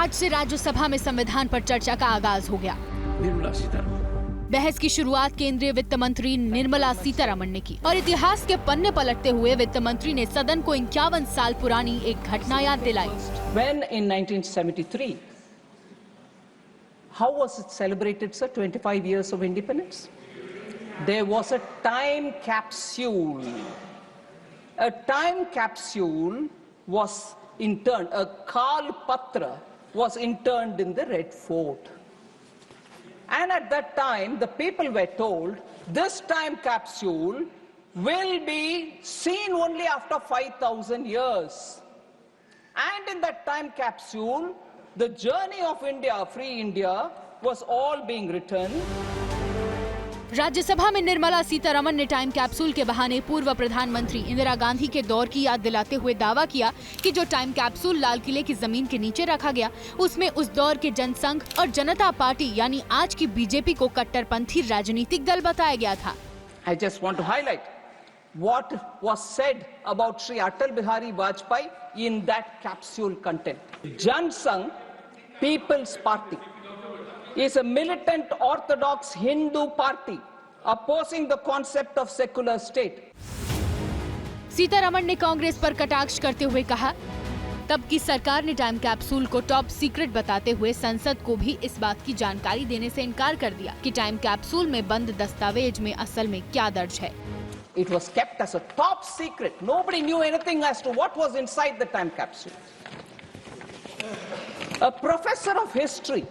आज से राज्यसभा में संविधान पर चर्चा का आगाज हो गया। निर्मला सीतारमण बहस की शुरुआत केंद्रीय वित्त मंत्री निर्मला सीतारमण ने की और इतिहास के पन्ने पलटते हुए वित्त मंत्री ने सदन को 51 साल पुरानी एक घटना याद दिलाई। When in 1973, how was it celebrated, sir? 25 years of independence. There was a time capsule. A time capsule was interned. A Kal Patra was interned in the Red Fort. And at that time, the people were told, this time capsule will be seen only after 5,000 years. And in that time capsule, the journey of India, free India, was all being written. Rajya Sabha में निर्मला सीतारमण ने time capsule के बहाने पूर्व प्रधानमंत्री इंदिरा गांधी के दौर की याद दिलाते हुए दावा किया कि जो टाइम कैप्सूल लाल किले की जमीन के नीचे रखा गया, उसमें उस दौर के जनसंघ और जनता पार्टी यानी आज की बीजेपी को कट्टरपंथी राजनीतिक दल बताया गया था। I just want to highlight what was said about Sri Atal Bihari Vajpayee in that capsule content. Jan Sangh People's Party is a militant orthodox Hindu party opposing the concept of secular state. Sitharaman ने कांग्रेस पर कटाक्ष करते हुए कहा, तब की सरकार ने टाइम कैप्सूल को टॉप सीक्रेट बताते हुए संसद को भी इस बात की जानकारी देने से इनकार कर दिया कि टाइम कैप्सूल में बंद दस्तावेज में असल में क्या दर्ज है। It was kept as a top secret. Nobody knew anything as to what was inside the time capsule. A professor of history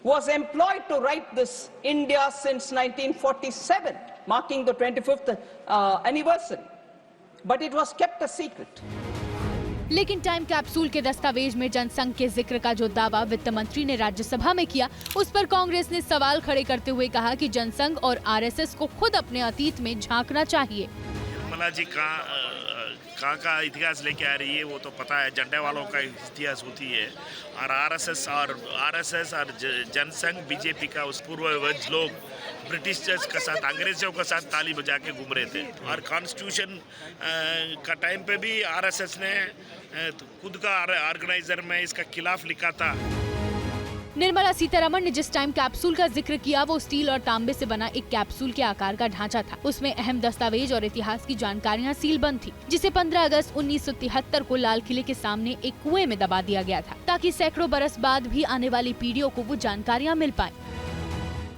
was employed to write this India since 1947, marking the 25th anniversary. But it was kept a secret. लेकिन time capsule के दस्तावेज में जनसंघ के जिक्र का जो दावा वित्त मंत्री ने राज्यसभा में किया, उस पर कांग्रेस ने सवाल खड़े करते हुए कहा कि जनसंघ और आरएसएस को खुद अपने अतीत में झांकना चाहिए। निर्मला जी कहाँ का इतिहास लेके आ रही है वो तो पता है, झंडे वालों का इतिहास होती है और आरएसएस और जनसंघ बीजेपी का उस पूर्ववज लोग ब्रिटिशर्स के साथ, अंग्रेजों के साथ ताली बजा के घूम रहे थे और कॉन्स्टिट्यूशन का टाइम पे भी आरएसएस ने खुद का ऑर्गेनाइजर में इसका खिलाफ लिखा था। निर्मला सीतारमण ने जिस टाइम कैप्सूल का जिक्र किया वो स्टील और तांबे से बना एक कैप्सूल के आकार का ढांचा था। उसमें अहम दस्तावेज और इतिहास की जानकारियां सीलबंद थी, जिसे 15 अगस्त 1973 को लाल किले के सामने एक कुएं में दबा दिया गया था ताकि सैकड़ों बरस बाद भी आने वाली पीढ़ियों को वो जानकारियां मिल पाएं।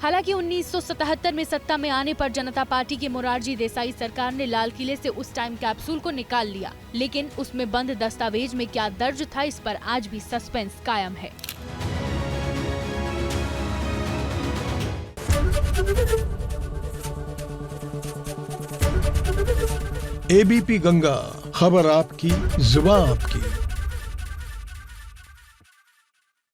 हालांकि 1977 में सत्ता में आने पर जनता पार्टी के मोरारजी देसाई सरकार ने लाल किले से उस टाइम कैप्सूल को निकाल लिया, लेकिन उसमें बंद दस्तावेज में क्या दर्ज था, इस पर आज भी सस्पेंस कायम है। एबीपी गंगा, खबर आपकी, जुबान आपकी।